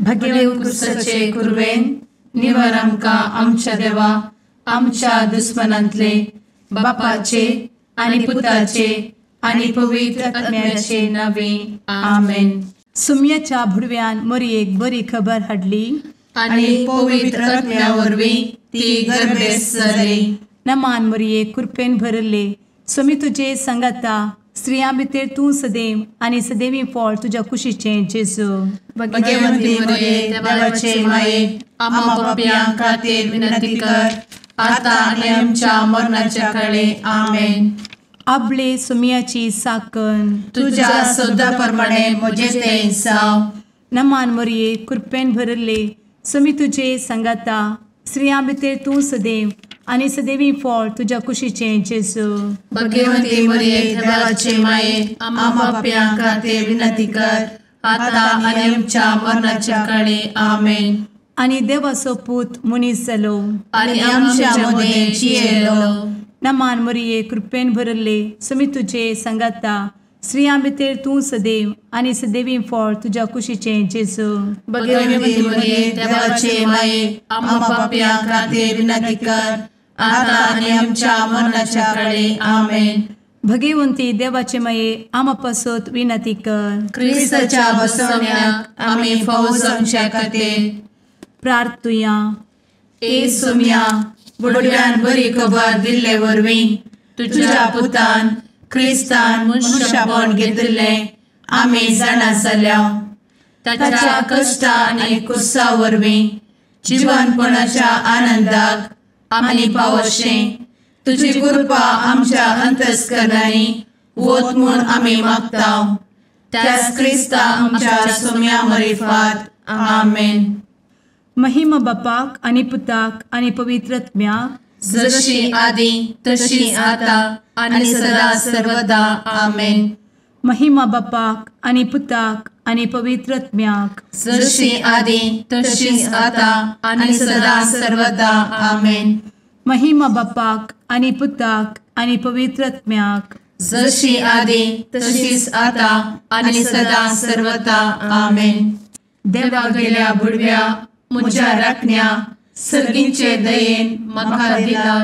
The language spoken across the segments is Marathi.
भगेवन कुर्साचे कुर्वेन निवार आमकां आमच्या देवा आमच्या दुस्मनांतले बापाचे आनी पुताचे आनी पवित्र आत्म्याचे नावे आमेन. सुम्याच्या भुडव्यान मरयेक बरी खबर हाडली आनी पवित्र आत्म्या वरवीं ती गर्भेस जाली. नमान मरयेक कृपेन भरले सुमी तुजे संगता स्त्रियां भितर तूं सदैव आनी सदैवी फळ तुज्या कुशीचें जेजू. भगवंती मरिये देवाचे माये आम्हा पाप्यां खातीर विनंती कर आता आनी आमच्या मरणाच्या काळी आमेन. आपले सुमयाची साकन तुझ्या सोदा प्रमाणे म्हजे तें जाव. नमान मरये कृपेन भरले सुमी तुजे संगता स्त्रियां भितर तूं सदैव आनी सदैवी फळ तुज्या कुशीचें जेजू. भगवंती मरिये देवाचे माये आम्हा पाप्यां खातीर विनंती कर आता आनी आमच्या मरणाच्या काळी आमेन. आनी देवाचो पूत मनीस जालो आनी आमच्या मदीं जियेलो. नमान मरये कृपेन भरले सुमी तुजे संगता स्त्रियां भितर तूं सदैव आनी सदैवी फळ तुज्या कुशीचें जेजू. भगवंती मरिये देवाचे माये आम्हा पाप्यां खातीर विनंती कर आता आनी आमच्या मरणाच्या काळी आमेन. भगवंती देवाचे माये आमा पासत विनंती कर. क्रिस्ताच्या बसवण्याक आमी फावो जावच्या खातीर प्रार्थुया. ए सुम्या बुडव्यान बरी खबर दिल्ले वरवीं तुज्या पुतान क्रिस्तान मनशापण घेतिल्लें आमी जाणा जाल्या. ताच्या कश्टा आनी कुर्सा वरवीं जिवनपणाच्या आनंदाक आमी पावशें तुजी कृपा आमच्या अंतस्करणांनी वत म्हूण आमी मागतांव. त्याच क्रिस्ता आमच्या सुम्या मरिफात आमेन. महिमा बापाक आनी पुताक आनी पवित्र आत्म्याक जशी आदी तशी आता आनी सदा सर्वदा आमेन. महिमा बापाक आनी पुताक आनी पवित्र आत्म्याक जशी आदी तशीच आता आनी सदा सर्वदा आमेन. महिमा बापाक आनी पुताक आनी पवित्र आत्म्याक जशी आदी तशीच आता आनी सदा सर्वदा आमेन. देवा गेल्या बुडव्या म्हज्या राखण्या सर्गींचे दयेन म्हाका दिला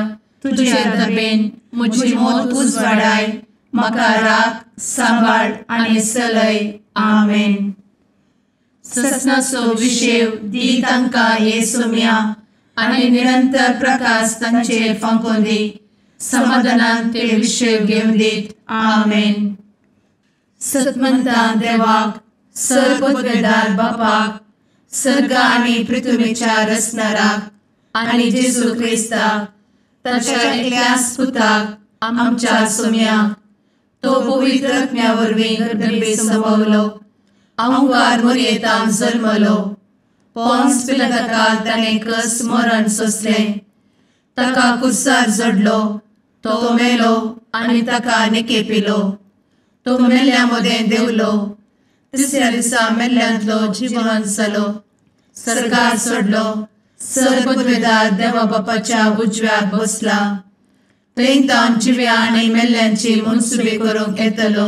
तुजे दबेन म्हजी मोत उजवाडाय म्हाका राख सांबाळ आनी चलय आमेन. ससनाचो विशेव दी तांकां हे सुम्या आनी निरंतर प्रकाश तांचेर फांकून दी. समाधानान ते विशेव घेवन दीत आमेन. सतमंता देवाक सर्वपदवेदार बापाक सर्ग आनी पृथ्वीच्या रचणाराक आनी जेजू क्रिस्ताक ताच्या एकल्याच पुताक आमच्या सुम्याक तो पवित्र आत्म्या वरवीं गर्भे संभवलो. अंगार मरयेंत जल्मलो. पोन्स पिलाताकाल ताणें कस मरण सोंसलें. ताका कुर्सार जडलो. तो मेलो आनी ताका निकेपिलो. तो मेल्ल्या मदें देंवलो. तिसऱ्या दिसा मेल्ल्यांतलो जिवंत जालो. सर्गार चडलो. सर्वपदवेदार देवा बापाच्या उजव्याक बसला. थंय तान जिव्या आनी मेल्ल्यांची मनसुबी करूंक येतलो.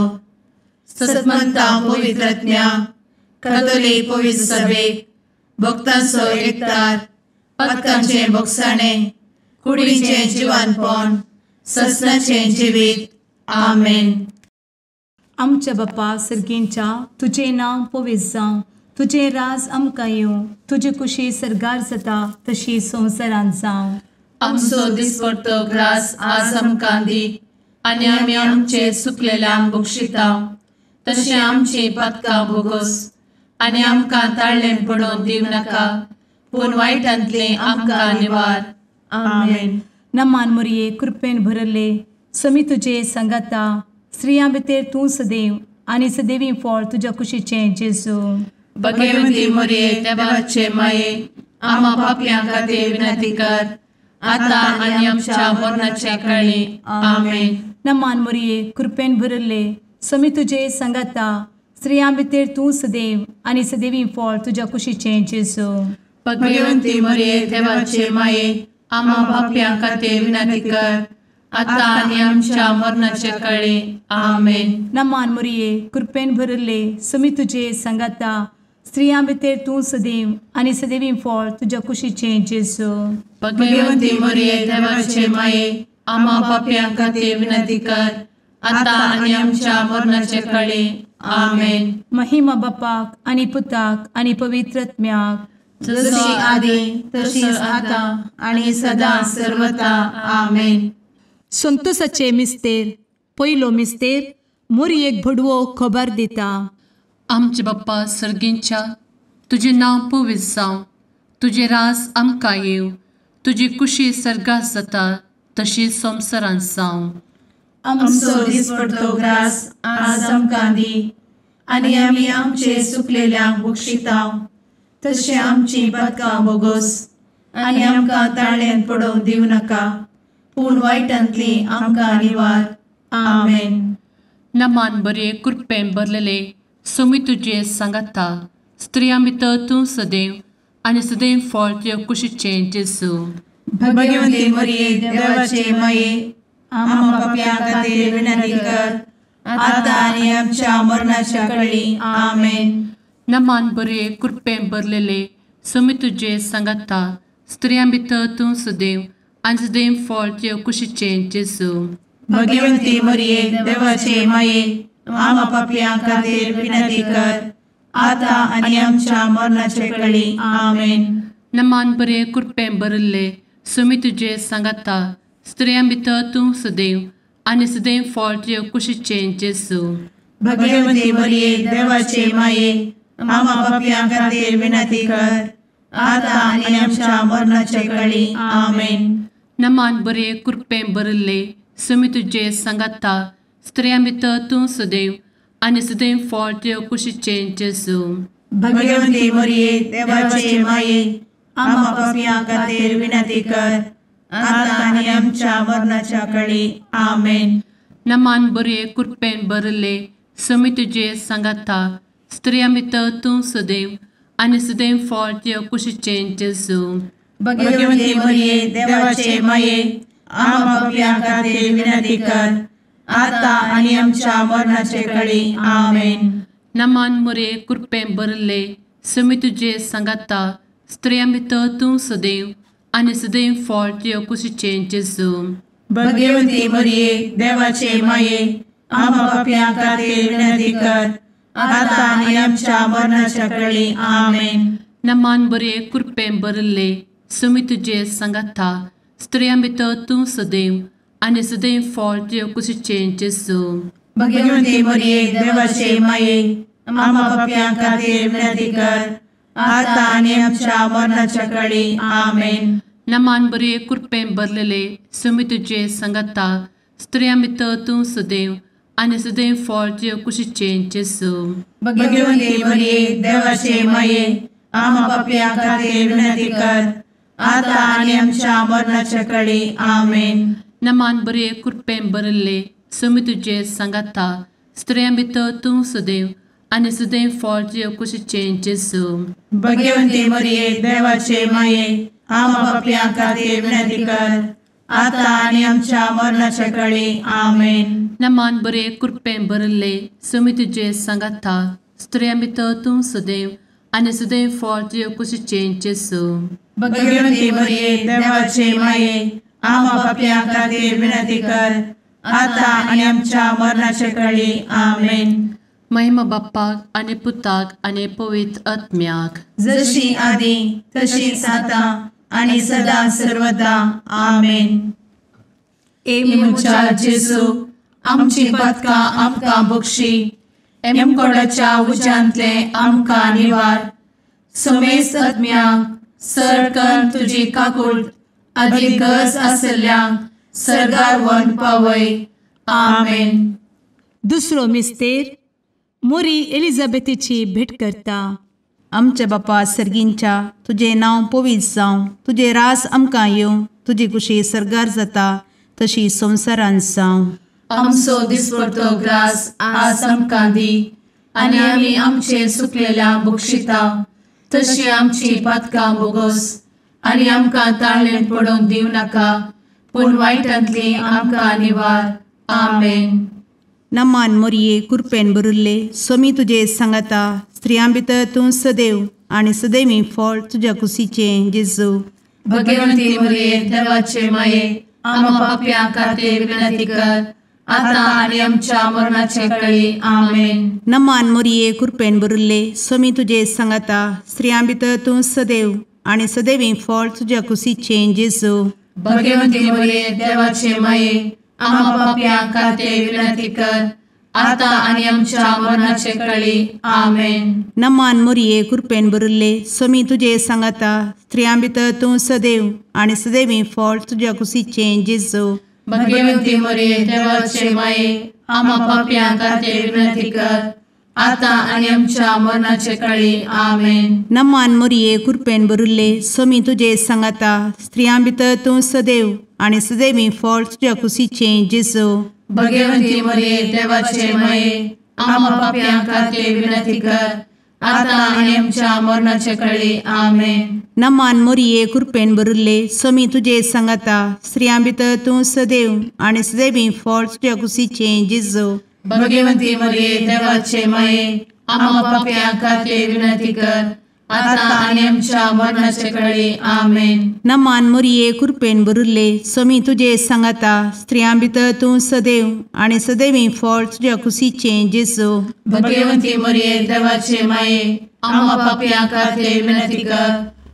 सतमंता पवित्र आत्म्या कातोलीक पवित्र सभेक भक्तांचो एकठार पातकांचें भोगसाणें कुडीचें जिवनपण ससनाचें जिवीत आमेन. आमच्या बापा सर्गींच्या तुजें नांव पवित्र जावं. तुजें राज आमकां येवं. तुजी कुशी सर्गार जाता तशी संवसारांत जावं. आमचो दिसपडटो ग्रास आज आमकां दी आनी आमी आमचे चुकलेल्यांक बक्षितांव. तशें आमची पातकां भोगोस आनी आमकां ताळ्ळें पडोवन दिव नाका पूण वायटांतलें आमकां निवार आमेन. नमान मरये कृपेन भरले समी तुजे संगता स्त्रियां भितर तूं सदैव आनी सदैवी फळ तुज्या कुशीचें जेजू. भगवंती मरिये देवाचे माये आम्हा पाप्यां खातीर विनंती कर आता आनी आमच्या मरणाच्या काळी आमेन. नमान मरये कृपेन भरले समी तुजे संगता स्त्रियां भितर तूं सदैव आनी सदैवी फळ तुज्या कुशीचें जेजू. भगवंती मरिये देवाचे माये आम्हा पाप्यां खातीर विनंती कर आता आनी आमच्या मरणाच्या काळी आमेन. नमान मरये कृपेन भरले समी तुजे संगता स्त्रियां भितर तूं सदैव आनी सदैवी फळ तुज्या कुशीचें जेजू. भगवंती मरिये देवाचे माये, आम्हा पाप्यां खातीर विनंती कर, आता आनी आमच्या मरणाचे काळी. आमेन. महिमा बापाक आनी पुताक आनी पवित्र आत्म्याक, जशी आदी तशीच आता आणि सदा सर्वदा. आमेन. संतोसाचे मिस्तेर. पयलो मिस्तेर. मोरयेक भडवो खबर दिता. आमचे बाप्पा सर्गींच्या, तुझे नाव पवित्र जावं, तुझे राज आमकां येवं, तुजी कुशी सर्गात जाता तशी संवसारांत जावं. आमचो दिसपडटो ग्रास आज आमकां दी, आनी आमी आमचे सुकलेल्यांक बक्षितांव, तशें आमची पातकां बोगोस आनी आमकां ताळ्यान पडोवंक दिवं नाका, पूण वायटांतली आमकां निवार. आमेन. नमान बरे कृपेन भरलेले सोमी तुजे सांगाता, स्त्रियां भितर तूं सदैव आनी सदैव फळ तुज्या कुशीचें जेजू. भगवंती मरिये देवाचे माये, आम्हा पाप्यां खातीर विनंती कर, आता आनी आमच्या मरणाच्या काळी. आमेन. नमान बरे कृपेन भरलेले सोमी तुजे सांगाता, स्त्रियां भितर तूं सदैव आनी सदैव फळ तुज्या कुशीचें जेजू. भगवंती मरिये देवाचे माये, आम्हा पाप्यां खातीर विनंती कर, आता आनी आमच्या मरणाचे काळी. आमेन. नमान बरे कृपेन भरले सोमी तुजे सांगाता, स्त्रियां भितर तूं सदैव आनी सदैव फळ तुज्या कुशीचें जेजू. भगवंती मरिये देवाचे माये, आम्हा पाप्यां खातीर विनंती कर, आता आनी आमच्या मरणाचे काळी. आमेन. नमान बरे कृपेन भरले सोमी तुजे सांगाता, स्त्रियां भितर तूं सदैव आनी सदैव फळ तुज्या कुशीचें जेजू. भगवंती मरिये देवाचे माये, आम्हा पाप्यां खातीर विनंती कर, आता आनी आमच्या मरणाच्या काळी. आमेन. नमान बरे कृपेन भरले सोमी तुजे सांगाता, स्त्रियां भितर तूं सदैव आनी सदैव फळ तुज्या कुशीचें जेजू. भगवंती मरिये देवाचे माये, आम्हा पाप्यां खातीर विनंती कर, आता आनी आमच्या मरणाचे काळी. आमेन. नमान बरे कृपेन भरले सोमी तुजे सांगाता, स्त्रियां भितर तूं सदैव आनी सदैव फळ तुज्या कुशीचें जेजू. भगवंती मरिये देवाचे माये, आम्हा पाप्यां खातीर विनंती कर, आता आनी आमच्या मरणाच्या काळी. आमेन. नमान बरे कृपेन भरले सोमी तुजे सांगाता, स्त्रियां भितर तूं सदैव आनी सदैव फळ तुज्या कुशीचें जेजू. भगवंती मरिये देवाचे माये, आम्हा पाप्यां खातीर विनंती कर, आता आनी आमच्या मरणाच्या काळी. आमेन. नमान बरे कृपेन भरलेले सोमी तुजे सांगाता, स्त्रियां भितर तूं सदैव आनी सदैव फळ तुज्या कुशीचें जेजू. भगवंती मरिये देवाचे माये, आम्हा पाप्यां खातीर विनंती कर, आता आनी आमच्या मरणाच्या काळी. आमेन. नमान बरे कृपेन भरले सोमी तुजे सांगाता, स्त्रियां भितर तूं सदैव आनी सदैव फळ तुज्या कुशीचें जेजू. भगवंती मरिये देवाचे माये, आम्हा पाप्यां खातीर विनंती कर, आता आनी आमच्या मरणाच्या काळी. आमेन. नमान बरे कृपेन भरले सोमी तुजे सांगाता, स्त्रियां भितर तूं सदैव आनी सदैव फळ तुज्या कुशीचें जेजू. भगवंती मरिये देवाचे माये, आम्हा पाप्यां खातीर विनंती कर, आता आनी आमच्या मरणाच्या काळी. आमेन. महिमा बाप्पाक आनी पुताक आनी पवित्र आत्म्याक, जशी आदी तशीच आता आनी सदा सर्वदा. आमेन. मुचा जेजू, आमची पातकां आमकां बक्षी, एमकोडाच्या उज्यांतले आमकां निवार. सोमेस आत्म्याक सरकन तुजी काकूट, आदी गरज आसल्यांक सर्गार व्हरून पावय. आमेन. दुसरो मिस्तेर. मोरी एलिझाबेथीची भेट करता. आमचे बापा सर्गींच्या, तुझे नाव पवित्र जावं, तुझे रास आमकां येवं, तुजी कुशी सर्गार जाता तशी संवसारांत जावं. आमचो दिसपडटो ग्रास आज आमकां दी, आनी आमी आमचे सुकलेल्यांक बक्षितांव, तशी आमची पातकां बोगोस आनी आमकां ताळ्यान पडोवंक दिवं नाका, पूण वायटांतली आमकां निवार. आमेन. नमान मोरये कृपेन भरुल्ले सोमी तुजे सांगाता, स्त्रियां भितर तूं सदैव आणि सदैवी फळ तुझ्या कुशीचें जेजू. भगवंती मरिये देवाचे माये आम्हा पाप्यां खातीर विनंती कर आता आणि आमच्या मरणाचे काळी आमेन. नमान मोरये कृपेन भरिल्ले स्वामी तुजे सांगाता स्त्रियां भितर तूं सदैव आणि सदैवी फळ तुझ्या कुशीचें जेजू. भगवंती मरिये देवाचे माये आम्हा पाप्यां खातीर विनंती कर आता आणि आमच्या मरणाचे काळी आमेन. नमान मोरये कृपेन भरिल्ले स्वामी तुजे सांगाता स्त्रियां भितर तूं सदैव आणि सदैवी फळ तुझ्या कुशीचें जेजू. भगवंती मरिये देवाचे माये आम्हा पाप्यां खातीर विनंती कर आता आणि आमच्या मरणाचे काळी आमेन. नमान मोरये कृपेन भरिल्ले स्वामी तुजे सांगाता स्त्रियां भितर तूं सदैव आणि सदैवी फळ तुझ्या कुशीचें जेजू. भगवंती मरिये देवाचे माये आम्हा पाप्यां खातीर विनंती कर आता आणि आमच्या मरणाचे काळी आमेन. नमान मोरये कृपेन भरिल्ले स्वामी तुजे सांगाता स्त्रियां भितर तूं सदैव आणि सदैवी फळ तुझ्या कुशीचें जेजू. भगवंती मरिये देवाचे माये आम्हा पाप्यां खातीर विनंती कर आता आणि आमच्या मरणाचे काळी आमेन. नमान मोरये कृपेन भरिल्ले स्वामी तुजे सांगाता स्त्रियां भितर तूं सदैव आणि सदैवी फळ तुझ्या कुशीचें जेजू. भगवंती मरिये देवाचे माये आम्हा पाप्यां खातीर विनंती कर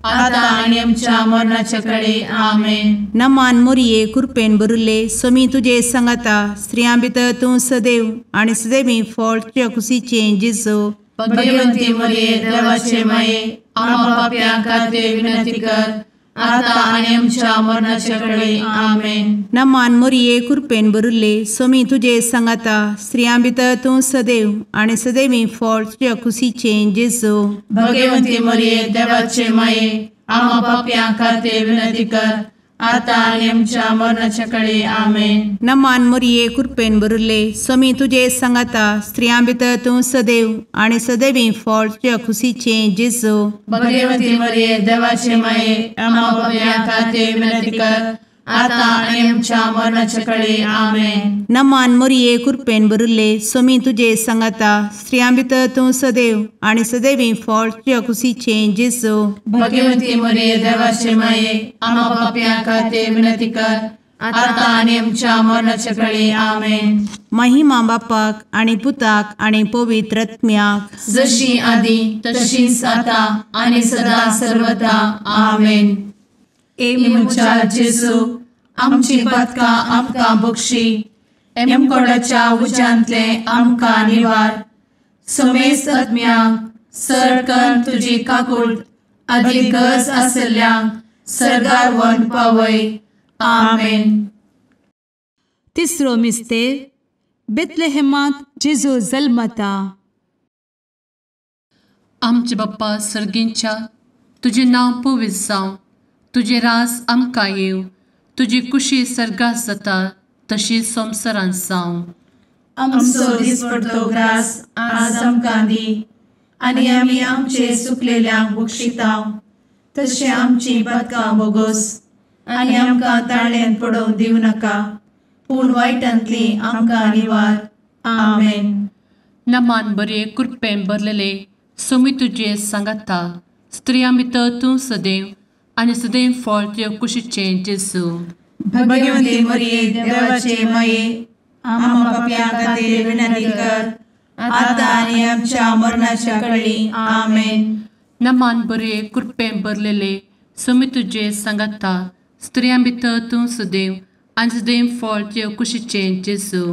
आता आणि आमच्या मरणाचे काळी आमेन. नमान मोरये कृपेन भरिल्ले स्वामी तुजे सांगाता स्त्रियां भितर तूं सदैव आणि सदैवी फळ तुझ्या कुशीचें जेजू. भगवंती मरिये देवाचे माये आम्हा पाप्यां खातीर विनंती कर आता आणि आमच्या मरणाचे काळी आमेन. नमान मोरये कृपेन भरिल्ले स्वामी तुजे सांगाता स्त्रियां भितर तूं सदैव आणि सदैवी फळ तुझ्या कुशीचें जेजू. भगवंती मरिये देवाचे माये आम्हा पाप्यां खातीर विनंती कर आता आणि आमच्या मरणाच्या काळी आमेन. नमान मोरये कृपेन भरिल्ले स्वामी तुजे सांगाता स्त्रियां भितर तूं सदैव आणि सदैवी फळ तुझ्या कुशीचें जेजू. भगवंती मरिये देवाचे माये आम्हा पाप्यां खातीर विनंती कर आता आणि आमच्या मरणाच्या काळी आमेन. नमान मोरये कृपेन भरिल्ले स्वामी तुजे सांगाता स्त्रियां भितर तूं सदैव आणि सदैवी फळ तुझ्या कुशीचें जेजू. भगवंती मरिये देवाचे माये आम्हा पाप्यां खातीर विनंती कर आता आणि आमच्या मरणाच्या काळी आमेन. महिमा बापाक आणि पुताक आणि पवित्र आत्म्याक जशी आधी तशीच आता आणि सदा सर्वदा आमेन. एमच्या जेजू आमची पदकां आमकां बक्षी एमकोडाच्या उज्यांतले आमकां निवार. समेस्त आत्म्यांक सरकन तुजी काकूट अधिक गरज आसल्ल्यांक सरगार व्हरून पावय. आमेन. तिसरो मिस्तेर बेतलेहेमांत जेजू जल्मता. आमचे बाप्पा सर्गींच्या तुजें नांव पवित्र जावं तुजें रास आमकां येव तुजी कुशी सर्गास जाता तशी संवसारांत जावं. आमचो दिसपडटो ग्रास आज आमकां दी आनी आमी आमचे सुकलेल्यांक बक्षितांव तशें आमची पदकां बोगोस आनी आमकां ताळ्यान पडोवंक दिवं नाका पूण वायटांतली आमकां निवार. आमेन. नमान बरे कृपेन भरलेले सोमी तुजे सांगाता स्त्रियां भितर तूं सदैव आनी सदैव फळ तुज्या कुशीचें जेजू. भगवंती मरिये देवाचे माये आम्हा पाप्यां खातीर विनंती कर आता आनी आमच्या मरणाच्या काळी आमेन. नमान बरे कृपेन भरलेले सोमी तुजे सांगाता स्त्रियां भितर तूं सदैव आनी सदैव फळ तुज्या कुशीचें जेजू.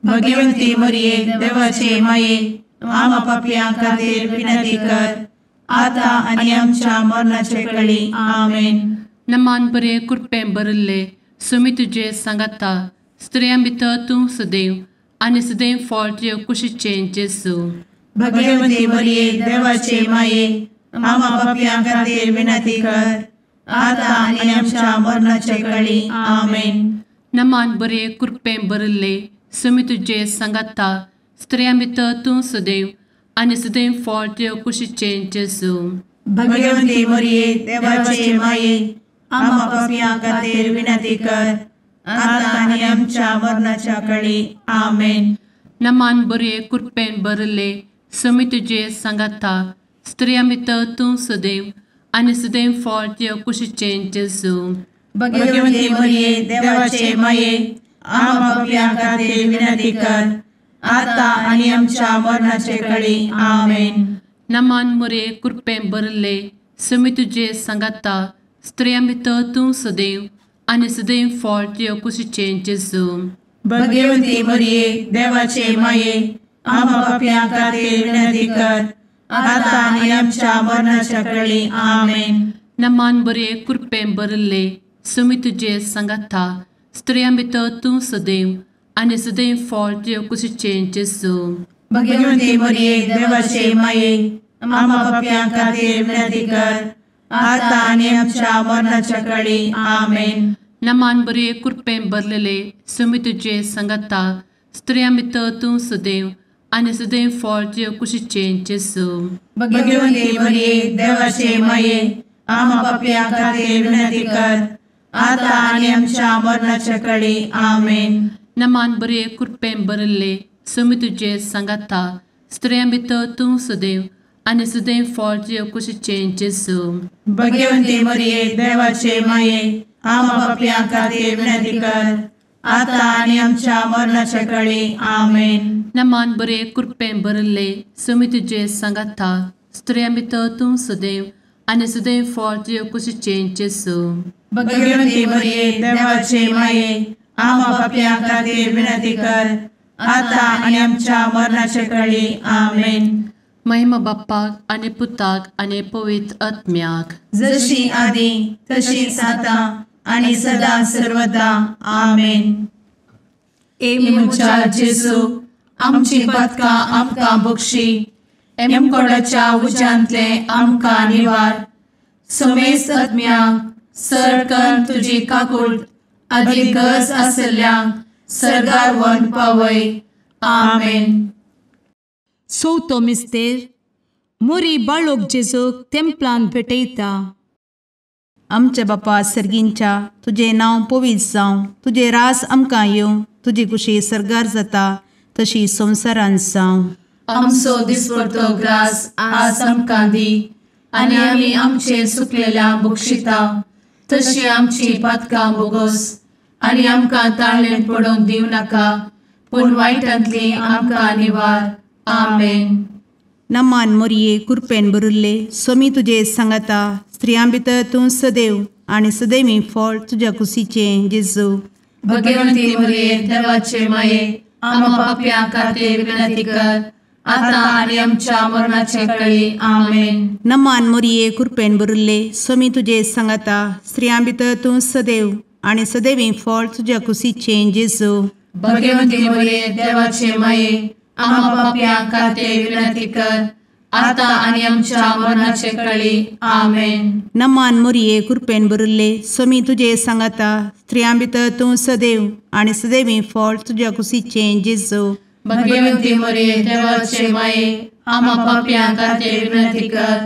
भगवंती मरिये देवाचे माये आम्हा पाप्यां खातीर विनंती कर आता आनी आमच्या मरणाचे काळी आमेन. नमान बरे कृपेन भरले सोमी तुजे सांगाता स्त्रियां भितर तूं सदैव आनी सदैव फळ तुज्या कुशीचें जेजू. भगवंती मरिये देवाचे माये आम्हा पाप्यां खातीर विनंती कर आता आनी आमच्या मरणाचे काळी आमेन. नमान बरे कृपेन भरले सोमी तुजे सांगाता स्त्रियां भितर तूं सदैव आनी सदैव फळ तुज्या कुशीचें जेजू. भगवंती मरिये देवाचे माये आम्हा पाप्यां खातीर विनंती कर आता आनी आमच्या मरणाच्या काळी आमेन. नमान बरे कृपेन भरले सुमी तुझे सांगाता स्त्रियां भितर तूं सदैव आनी सदैव फळ तुझ्या कुशीचें जेजू. भगवंती मरिये देवाचे माये आम्हा पापियां खातीर विनंती कर आता आनी आमच्या मरणाचे काळी आमेन. नमान मोरे कृपें भरले सुमी तुझे सांगाता स्त्रियां भितर तूं सदैव आनी सदैव फळ तुझ्या कुशीचें जेजू. भगवंती मरिये देवाचे माये आम्हा पापियां खातीर विनंती कर आता आनी आमच्या मरणाच्या काळी आमेन. नमान बरे कृपें भरले सुमी तुझे सांगाता स्त्रियां भितर तूं सदैव आनी सदैव फळ तुझ्या कुशीचें जेजू. भगवंती मरिये देवाचे माये आम्हा पापियां खातीर विनंती कर आता आनी आमच्या मरणाच्या काळी आमेन. नमान बरे कृपें भरलेले सुमी तुझे सांगाता स्त्रियां भितर तूं सदैव आनी सदैव फळ तुझ्या कुशीचें जेजू. भगवंती मरिये देवाचे माये आम्हा पापियां खातीर विनंती कर आता आनी आमच्या मरणाच्या काळी आमेन. नमान बरे कृपें भरले सुमी तुझे सांगाता स्त्रियां भितर तूं सदैव आनी सदैव फळ तुझ्या कुशीचें जेजू. भगवंती मरिये देवाचे माये आम्हा पापियां खातीर विनंती कर आता आनी आमच्या मरणाच्या काळी आमेन. नमान बरे कृपें भरले सुमी तुझे सांगाता स्त्रियां भितर तूं सदैव आनी सदैव फळ तुझ्या कुशीचें जेजू. भगवंती मरिये देवाचे माये आम्हा पापियां खातीर विनंती कर आता आनी आमच्या मरणाच्या काळी आमेन. महिमा बाप्पाक आनी पुताक आनी पवित्र आत्म्याक जशी आदी तशीच आता आनी सदा सर्वदा आमेन. मुचा जेजू आमची पदकां आमकां बक्षी एमकोडाच्या उज्यांतले आमकां निवार. समेस्त आत्म्यांक सरकन तुजी काकूट अधिक गरज आसल्यांक सरगार व्हरून पावय. आमेन. चवथो मिस्तेर मोरी बाळोक जेजूक तेंपलांत भेटयता. आमचे बापा सर्गींच्या तुझे नांव पवित्र जावं, तुझे रास आमकां येवं, तुजी कुशी सरगार जाता तशी संवसारांत जावं. आमचो दिसपडटो ग्रास आज आमकां दी आनी आमी आमचे सुकलेल्यांक बक्षिता तशी आमची पातकां बोगोस आनी आमकां ताळ्ळेंत पडोवंक दिवं नाका पूण वायटांतली आमकां निवार. आमेन. नमान मोरये कृपेन भरिल्ले सोमी तुजे सांगाता स्त्रियां भितर तूं सदैव आनी सदैवी फळ तुज्या कुशीचें जेजू. भगवंती मरिये देवाचे माये आम्हा पाप्यां खातीर विनंती कर आता आनी आमच्या मरणाचे काळी. आमेन. नमान मोरये कृपेन भरिल्ले सोमी तुजे सांगाता स्त्रियां भितर तूं सदैव आनी सदैवी फळ तुज्या कुशीचें जेजू. भगवंती मरिये देवाचे माये आम्हा पाप्यां खातीर विनंती कर आता आनी आमच्या मरणाचे काळी. आमेन. नमान मोरये कृपेन भरिल्ले सोमी तुजे सांगाता स्त्रियां भितर तूं सदैव आनी सदैवी फळ तुज्या कुशीचें जेजू. भगवंती मरिये देवाचे माये आम्हा पाप्यां खातीर विनंती कर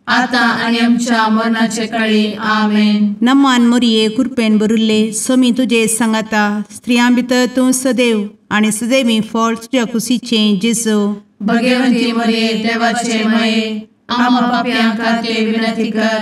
आता आनी आमच्या मरणाचे काळी. आमेन. नमान मोरये कृपेन भरिल्ले सोमी तुजे सांगाता स्त्रियां भितर तूं सदैव आनी सदैवी फळ तुज्या कुशीचें जेजू. भगवंती मरिये देवाचे माये आम्हा पाप्यां खातीर विनंती कर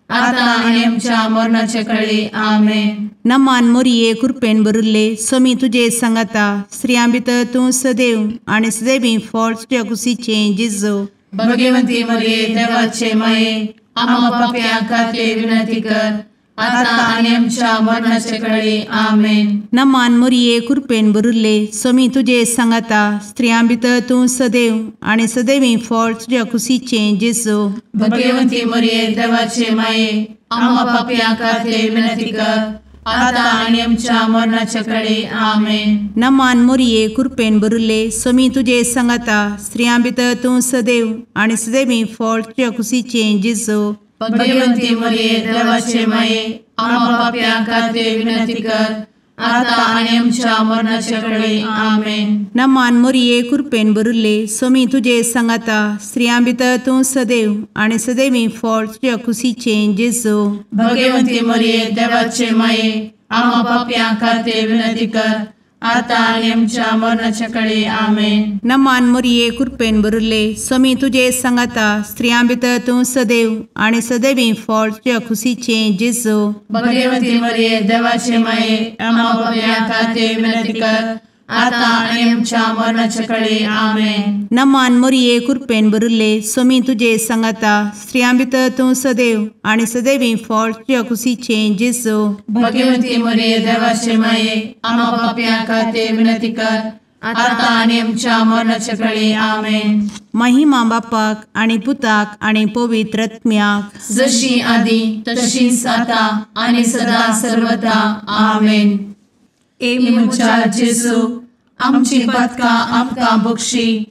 आता आनी आमच्या मरणाचे काळी. आमेन. नमान मोरये कृपेन भरिल्ले सोमी तुजे सांगाता स्त्रियां भितर तूं सदैव आनी सदैवी फळ तुज्या कुशीचें जेजू. भगवंती मरिये देवाचे माये आम्हा पाप्यां खातीर विनंती कर आता आनी आमच्या मरणाचे काळी. आमेन. नमान मोरये कृपेन भरिल्ले सोमी तुजे सांगाता स्त्रियां भितर तूं सदैव आनी सदैवी फळ तुज्या कुशीचें जेजू. भगवंती मरिये देवाचे माये आम्हा पाप्यां खातीर विनंती कर आता आनी आमच्या मरणाचे काळी. आमेन. नमान मोरये कृपेन भरिल्ले सोमी तुजे सांगाता स्त्रियां भितर तूं सदैव आनी सदैवी फळ तुज्या कुशीचें जेजू. भगवंती मरिये देवाचे माये आम्हा पाप्यां खातीर विनंती कर आता आनी आमच्या मरणाचे काळी. आमेन. नमान मोरये कृपेन भरिल्ले सोमी तुजे सांगाता स्त्रियां भितर तूं सदैव आनी सदैवी फळ तुज्या कुशीचें जेजू. भगवंती मरिये देवाचे माये आम्हा पाप्यां खातीर विनंती कर आता आणि आमच्या मरणाच्या काळी आमेन. नमान मोरये कृपेन बरुले स्वामी तुझे सांगाता स्त्रियां भितर तूं सदैव आणि सदैवी फळ तुझ्या खुशीचे जेजू. भगवती मरिये देवाचे माये आम्हा पापियां खातीर विनंती कर, आता आणि आमच्या मरणाच्या काळी आमेन. नमान मोरये कृपेन बरुले स्वामी तुझे सांगाता स्त्रियां भितर तूं सदैव आणि सदैवी फळ तुझ्या खुशीचे जेजू. भगवती मरिये देवाचे माये आम्हा पापियां खातीर विनंती कर, आता आणि आमच्या मरणाच्या काळी आमेन. महिमा बापाक आणि पुताक आणि पवित्र आत्म्याक जशी आधी तशीच आता आणि सदा सर्वदा आमेन. एमुच्या जेजू आमची पदकां आमकां बक्षी,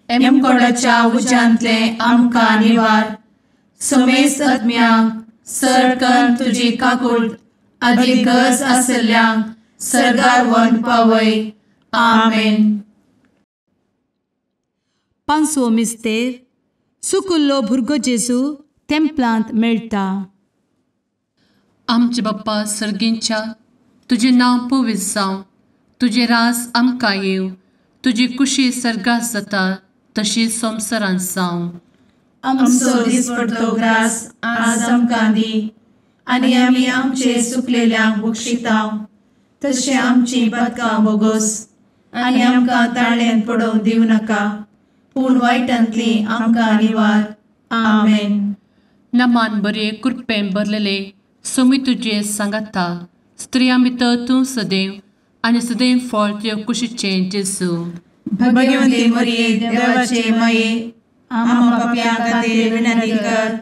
एमकोडाच्या उज्यांतले आमकां निवार. समेस्त आत्म्यांक सरकन तुजी काकूट अधिक गरज आसल्ल्यांक सर्गार व्हरून पावय. आमेन. पांचवो मिस्तेर सुकुल्लो भुरगो जेजू तेंपलांत मेळटा. आमचे बाप्पा सर्गींच्या तुझे नांव पवित्र जावं, तुझे रास आमकां येव, तुजी कुशी सर्गास जाता तशी संवसारांत जावं. आमचो दिसपडटो ग्रास आज आमकां दी, आनी आमी आमचे सुकलेल्यांक बक्षितांव. तशें आमची पदकां बोगोस आनी आमकां ताळ्यान पडोवंक दिवं नाका, पूण वायटांतली आमकां निवार. आमेन. नमान बरे कृपेन भरलेले स्वामी तुझे सांगाता स्त्रियां भितर तूं सदैव आणि सदैव फळ तुझ्या कुशीचे जेजू. भगवती मरिये देवाचे माये आम्हा पापियां खातीर विनंती कर,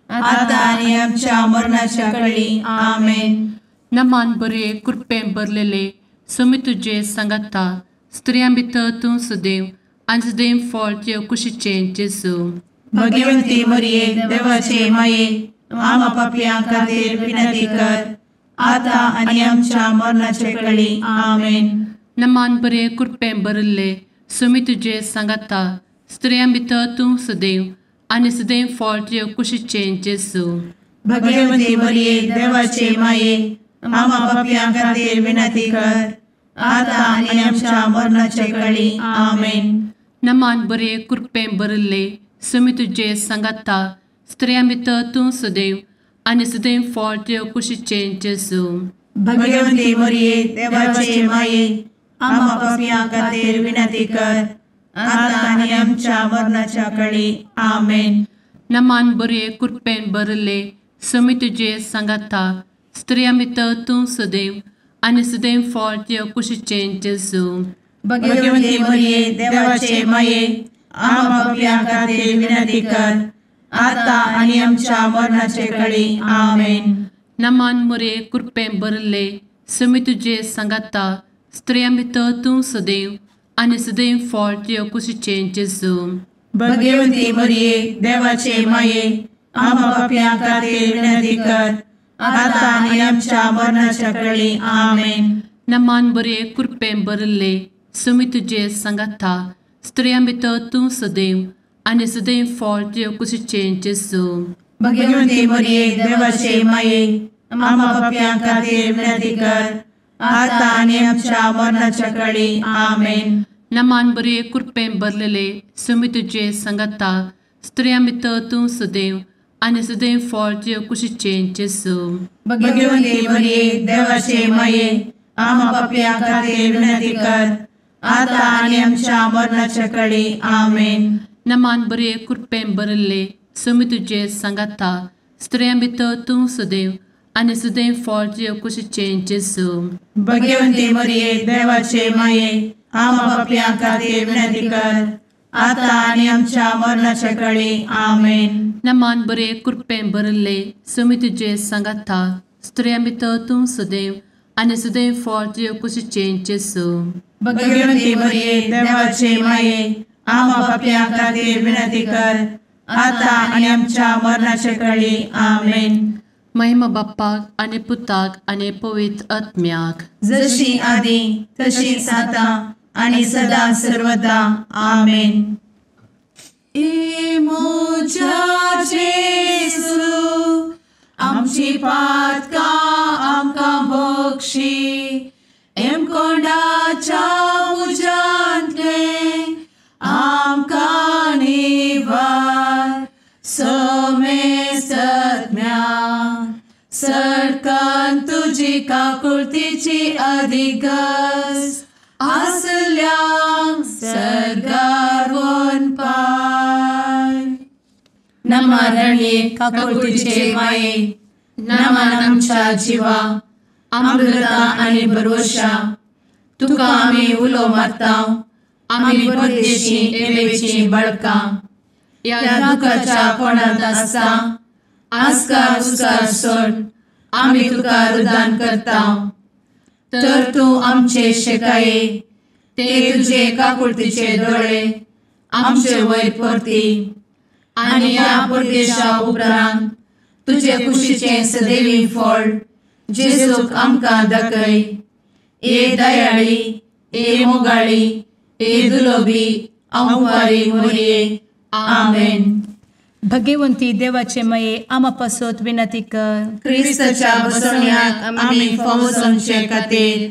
आता आनी आमच्या मरणाच्या काळी आमेन. नमान बरे कृपेन भरलेले स्वामी तुझे सांगाता स्त्रियां भितर तूं सदैव आणि सदैव फळ तुझ्या कुशीचे जेजू. भगवती मरिये देवाचे माये आम्हा पापियां खातीर विनंती कर, आता आनी आमच्या मरणाच्या काळी आमेन. नमान बरे कृपेन भरले स्वामी तुझे सांगाता स्त्रियां भितर तूं सदैव आणि सदैव फळ तुझ्या कुशीचे जेजू. भगवती मरिये देवाचे माये आम्हा पापियां खातीर विनंती कर, आता आनी आमच्या मरणाच्या काळी आमेन. नमान बरे कृपेन भरले स्वामी तुझे सांगाता स्त्रियां भितर तूं सदैव आणि सदैव फळ तुझ्या कुशीचे जेजू. भगवती मरिये देवाचे माये आम्हा पापियां खातीर विनंती कर, आता आनी आमच्या मरणाच्या काळी आमेन. नमान बरे कृपेन भरले स्वामी तुझे सांगाता स्त्रियां भितर तूं सदैव आणि सदैव फळ तुझ्या कुशीचे जेजू. भगवती मरिये देवाचे माये आम्हा पापियां खातीर विनंती कर, आता आनी आमच्या मरणाच्या काळी आमेन. नमान बरे कृपेन भरले स्वामी तुझे सांगाता स्त्रियां भितर तूं सदैव आणि सदैव फळ तुझ्या कुशीचे जेजू. भगवती मरिये देवाचे माये आम्हा पापियां खातीर विनंती कर, आता आनी आमच्या मरणाच्या काळी आमेन. नमान बरे कृपेन भरले स्वामी तुझे सांगाता स्त्रियां भितर तूं सदैव आणि सदैव फळ तुझ्या कुशीचे जेजू. भगवती मरिये देवाचे माये आम्हा पापियां खातीर विनंती कर, आता आनी आमच्या मरणाच्या काळी आमेन. नमान बरे कृपेन भरलेले स्वामी तुझे सांगाता स्त्रियां भितर तूं सदैव आणि सदैव फळ तुझ्या कुशीचे जेजू. भगवती मरिये देवाचे माये आम्हा पापियां खातीर विनंती कर, आता आनी आमच्या मरणाच्या काळी आमेन. नमान बरे कृपेन भरले स्वामी तुझे सांगाता स्त्रियां भितर तूं सदैव आणि सदैव फळ तुझ्या कुशीचे जेजू. भगवती मरिये देवाचे माये आम्हा पापियां खातीर विनंती कर, आता आनी आमच्या मरणाच्या काळी आमेन. नमान बरे कृपेन भरले स्वामी तुझे सांगाता स्त्रियां भितर तूं सदैव आणि सदैव फळ तुझ्या कुशीचे जेजू. भगवती मरिये देवाचे माये आम्हा पापियां खातीर विनंती कर, आता आनी आमच्या मरणाच्या काळी आमेन. महिमा बाप्पाक आणि पुताक आणि पवित्र आत्म्याक जशी आधी तशीच आता आणि सदा सर्वदा आमेन. मोजा जेसू आमची पातकां आमकां बक्षी, एम कोंडाच्या तुजी काकुळतीची अधिगस आसल्या सरगार वन पाय. नमारणे काकुळतीचे माये नमान आमच्या जिवा अमृता आणि भरोशा तुका आम्ही उलो मारता. आम्ही परदेशी येवेची बळका या दुखाच्या कोणात असता आस्कार उस्कार सोड आम्ही तुका रुदान करता. तर तू आमचे शेकाये ते तुझे काकुळतीचे डोळे आमचे वयर परती आणि या परदेशा उपरांत तुझे कुशीचे सदैवी फळ जेजूक आमकां दाखय. ए दयाळी ए मोगाळी ए दुलोबी अंवारी मोरये. आमेन. भगवंती देवाचे मये आमापासोत विनंती कर. क्रिस्ताच्या बसवण्याक आम्ही फावो समचे खातीर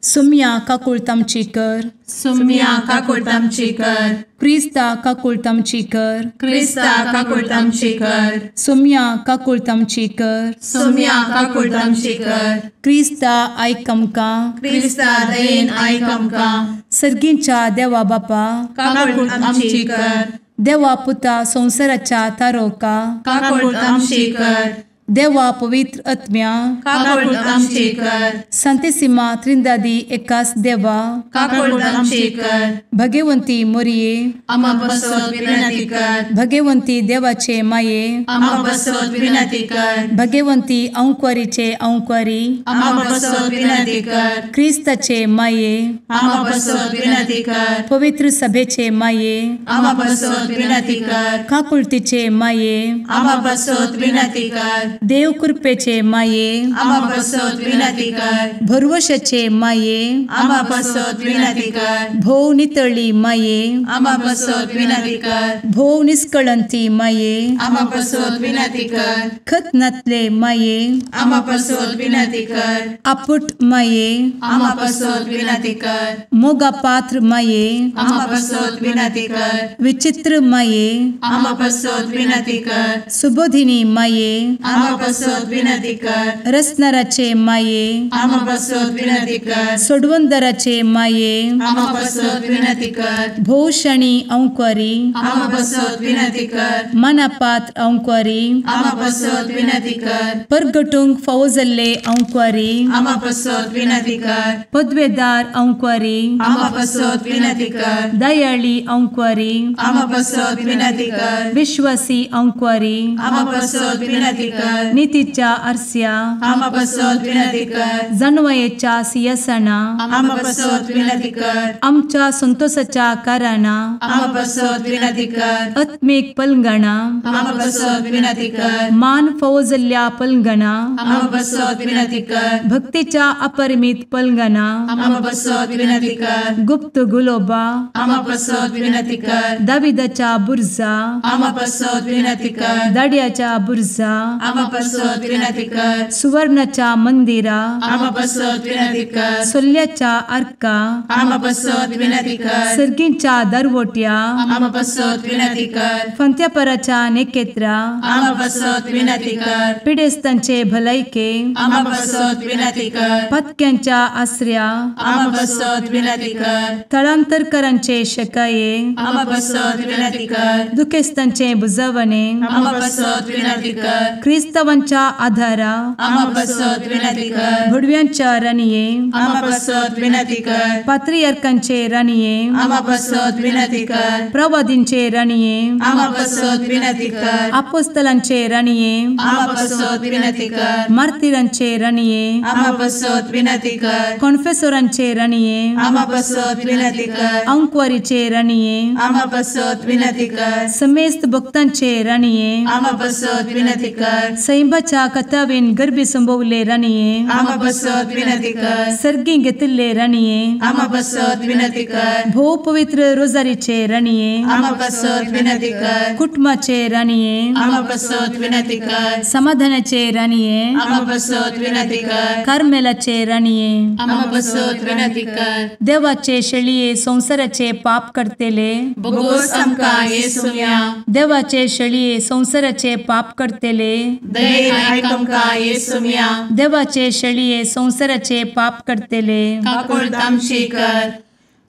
सुम्या काकुळतामची कर. सुम्या काकुळतामची कर. क्रिस्ता काकुळतामची कर. क्रिस्ता काकुळतामची कर. सुम्या काकुळतामची कर. सुम्या काकुळतामची कर. क्रिस्ता आयक आमकां. क्रिस्ता दयेन आयक आमकां. सर्गींच्या देवा बापा काकुळतामची कर. देवा पुता संसाराच्या तारोका काकुळतामची कर. देवा पवित्र आत्म्या काकुळतामची कर. सांतेसिमा त्रिंदादी एकाच देवा काकुळतामची कर. भगवंती मोरये आम्हा बसवत विनंती कर. भगवंती देवाचे माये आम्हा बसवत विनंती कर. भगवंती अंक्वारीचे अंक्वारी आम्हा बसवत विनंती कर. ख्रिस्ताचे माये आम्हा बसवत विनंती कर. पवित्र सभेचे माये आम्हा बसवत विनंती कर. काकुळतीचे माये आम्हा बसवत विनंती कर. देव कृपेचे माये आम्हा बसवत विनंती कर. भरवशाचे माये आम्हा बसवत विनंती कर. भोव नितळी माये आम्हा बसवत विनंती कर. भोव निष्कळंती माये आम्हा बसवत विनंती कर. खतनातले माये आम्हा बसवत विनंती कर. आपुट माये आम्हा बसवत विनंती कर. मोगा पात्र माये आम्हा बसवत विनंती कर. विचित्र माये आम्हा बसवत विनंती कर. सुबोधिनी माये आम्हा बसवत विनंती कर. रसनाराचे माये आम्हा बसवत विनंती कर. सोडवंदराचे माये आम्हा बसवत विनंती कर. भोषणी अंक्वारी आम्हा बसवत विनंती कर. मनापात्र अंक्वारी आम्हा बसवत विनंती कर. परगटूंक फौजल्ले अंक्वारी आम्हा बसवत विनंती कर. पदवेदार अंक्वारी आम्हा बसवत विनंती कर. दयाळी अंक्वारी आम्हा बसवत विनंती कर. विश्वासी अंक्वारी आम्हा बसवत विनंती कर. नीतीच्या आरस्या आम्हा बसवत विनंती कर. जाणवायेच्या सिंहासना आम्हा बसवत विनंती कर. आमच्या संतोषाच्या कारणा आम्हा बसवत विनंती कर. आत्मिक पलंगणा आम्हा बसवत विनंती कर. मान फौजल्ल्या पलंगणा आम्हा बसवत विनंती कर. भक्तीच्या अपरिमित पलंगणा आम्हा बसवत विनंती कर. गुप्त गुलोबा आम्हा बसवत विनंती कर. दाविदाच्या बुर्जा आम्हा बसवत विनंती कर. दाड्याच्या बुर्जा आम्हा बसवत विनंती कर. सुवर्णाच्या मंदिरा आम्हा बसवत विनंती कर. सोल्याच्या अर्का आम्हा बसवत विनंती कर. सर्गींच्या दरवोट्या आम्हा बसवत विनंती कर. फंत्यापराच्या नेकेत्रा आम्हा बसवत विनंती कर. पिडेस्तांचे भलायके आम्हा बसवत विनंती कर. पथक्यांच्या आश्रया आम्हा बसवत विनंती कर. स्थळांतरकरांचे शकाये आम्हा बसवत विनंती कर. दुखेस्तांचे बुजावणे आम्हा बसवत विनंती कर. ख्रिस्तवांच्या आधारा आम्हा बसवत विनंती कर. भडव्यांच्या राणीये आम्हा बसवत विनंती कर. पात्रियार्कांचे राणीये आम्हा बसवत विनंती कर. प्रवादींचे राणीये आम्हा बसवत विनंती कर. अपोस्तलांचे राणीये आम्हा बसवत विनंती कर. मार्तिरांचे राणीये आम्हा बसवत विनंती कर. कॉन्फेसोरांचे राणीये आम्हा बसवत विनंती कर. अंक्वारीचे राणीये आम्हा बसवत विनंती कर. समेस्त भक्तांचे राणीये आम्हा बसवत विनंती कर. सैंबाच्या कथावेन गर्भी संभवले राणीये आम्हा बसवत विनंती कर. सर्गी घेतले राणीये आम्हा बसवत विनंती कर. भो पवित्र रोजारीचे राणीये आम्हा बसवत विनंती कर. कुटुंबाचे राणीये आम्हा बसवत विनंती कर. समाधानाचे राणीये आम्हा बसवत विनंती कर. कार्मेलाचे राणीये आम्हा बसवत विनंती कर. देवाचे शेळीये संसाराचे पाप करतेले बोगोस आमकां येसूया. देवाचे शेळीये संसाराचे पाप करतेले दये आयक आमकां येसू मिया देवाचे शेळये संवसाराचे पाप करतेले काकूळ आमची कर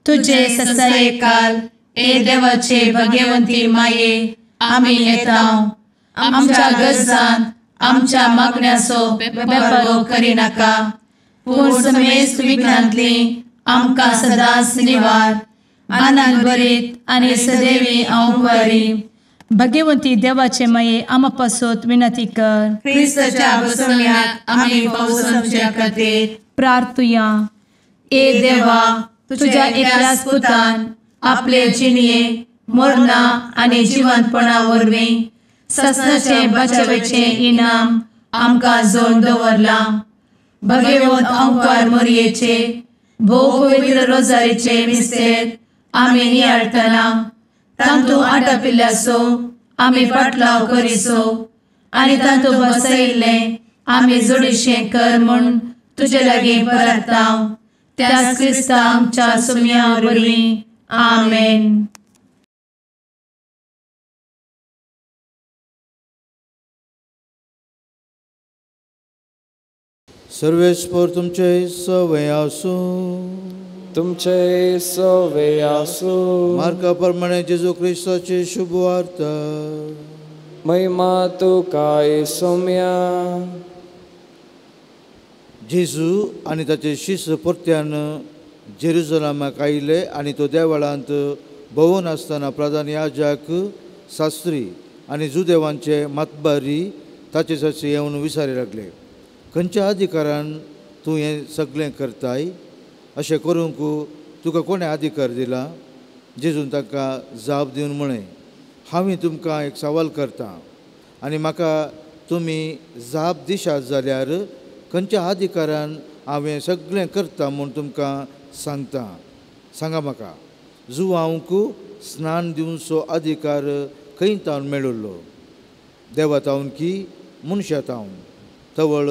तुझे ससाये काल ए देवाचे भगवंती माये आमी येता आमच्या गरजांत आमच्या मागण्याचो बेपारो करी नाका पूण समेस्त विघ्नांतली आमकां सदांच निवार आनंद बरीत आनी सदैवी आंवकारी भगवंती देवाचे माये आमा पासत विनंती कर क्रिस्ताच्या बसवण्यात आमी पावस आमच्या खातीर प्रार्थुया ए देवा तुझ्या एकल्याच पुतान आपले जिणये मरणा आनी जिवंतपणा वरवीं ससनाचे बचावेचे इनाम आमकां जोड दवरला भगवंत आंवकार मोरयेचे भोव पवित्र रोजारीचे मिस्तेर आमी नियाळटना तांतू आटापिल्ल्यासो आमी पाटलाव करिसो आनी तांतू बसयिल्ले आमी जोडिशें कर म्हूण तुजे लागीं परतांव त्याच क्रिस्ता आमच्या सुम्या वरवीं आमेन. सर्वेस्पर तुमचे सवय आसूं तुमचे सवे आसो मार्का प्रमाणे जेजू क्रिस्ताची शुभ वार्ता. महिमा तुका सौम्या. जेजू आनी ताचे शिश्य परत्यान जेरुसलेमाक आयिल्ले आनी तो देवळांत भोंवून आसतना प्रधान याजक शास्त्री आनी जुदेवांचे मतबारी ताचे सशी येवन विचारूंक लागले, खंयच्या अधिकारान तूं हें सगळें करताय? अशें करूंक तुका कोणें अधिकार दिला? जेजून ताका जाप दिवन म्हळें, हांवें तुमकां एक सवाल करतां आनी म्हाका तुमी जाप दिशात जाल्यार खंयच्या अधिकारान हांवें सगळें करता म्हूण तुमकां सांगता. सांगा म्हाका, जुवांक स्नान दिवचो अधिकार खंय तावन मेळिल्लो? देवातावन की मनशातावन? तवळ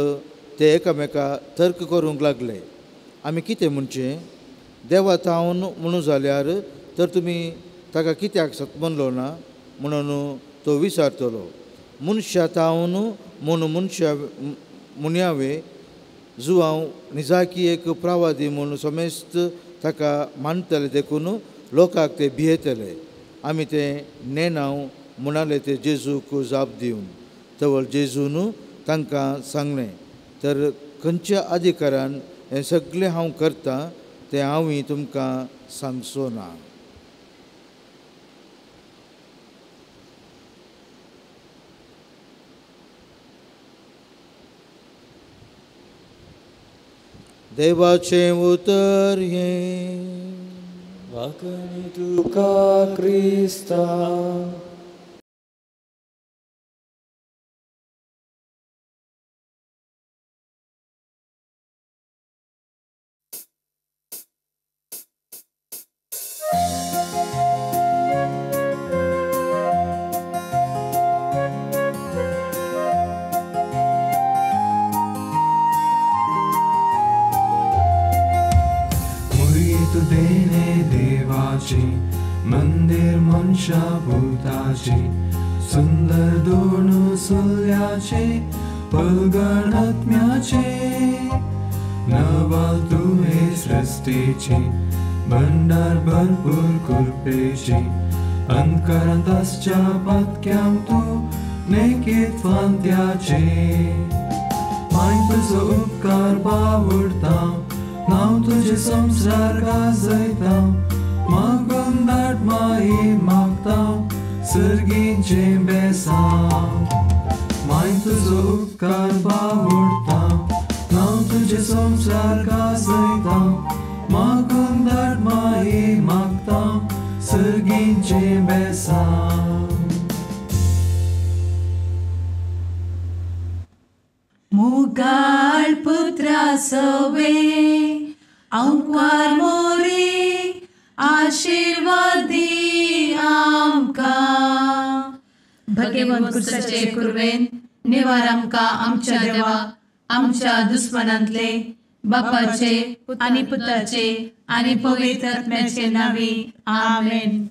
ते एकामेका तर्क करूंक लागले, आमी कितें म्हणचें? देवातावन म्हणू जाल्यार तर तुमी ताका कित्याक सतमनलो ना म्हणून तो विचारतलो. मनशातावन म्हूण मुन्यावे जुवांव निजाकी एक प्रवादी म्हूण समेस्त ताका मानतले देखून लोकांक ते भियेतले. आमी तें नेनाव म्हणाले ते जेजूक जाप दिवन. तवळ जेजून तांकां सांगलें, तर खंयच्या अधिकारान हें सगळें हांव करतां तें हांवें तुमकां सांगचो ना. देवाचें उतर हें. वाकणी तुका क्रिस्ता. मंदिर मनशा भूताचे सुंदर दोन सुल्याचे पलगण आत्म्याचे नवाल तुहे सृष्टीचे भंडार भरपूर कृपेचे अंतकारांत आसच्या पातक्यां तूं नेकेत फांत्याचे माय तुजो उपकार बावडता नांव तुजे संवसार गाजयता मागून धाड माये मागता सर्गीचे बेसांव माय तुजो उपकार बावडता नांव तुजे संवसार गाजयता मागून धाड माये मागता सर्गीचे बेसांव. मुगाळ पुत्रा सवे अंकार मोरी आशीर्वाद दी आमकां. भगवंत कुर्साचे कुरवेन निवार आमकां आमच्या देवा आमच्या दुस्मनांतले बापाचे आनी पुताचे आनी पवित्र आत्म्याचे नांवी आमेन.